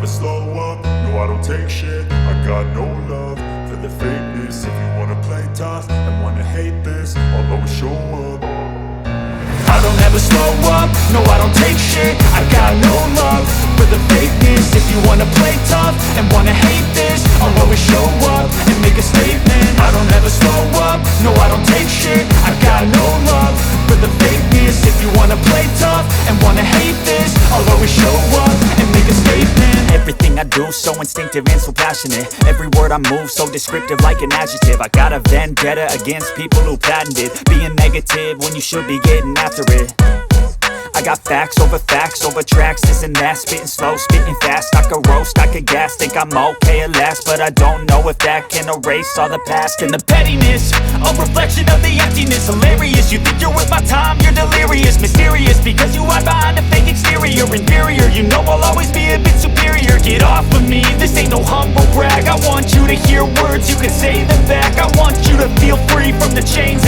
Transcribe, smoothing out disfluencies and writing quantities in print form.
slow up, no I don't take shit. I got no love for the fakeness. If you wanna play tough and wanna hate this, I'll always show up. I don't ever slow up, no I don't take shit. I got no love for the fakeness. If you wanna play tough and wanna hate this, I'll always show up and make a statement. I don't ever slow up, no I don't take shit. I got no love for the fakeness. If you wanna play tough and wanna hate this, I'll always show up and make a statement. Everything I do so instinctive and so passionate. Every word I move so descriptive like an adjective. I got a vendetta against people who patented being negative when you should be getting after it. I got facts over tracks, this and that. Spitting slow, spitting fast, I could roast, I could gas. Think I'm okay at last, but I don't know if that can erase all the past. And the pettiness, a reflection of the emptiness. Hilarious, you think you're worth my time, you're delirious. Mysterious, because you hide behind a fake exterior. Inferior, you know I'll always be a bit superior. Get off of me, this ain't no humble brag. I want you to hear words, you can say them back. I want you to feel free from the chains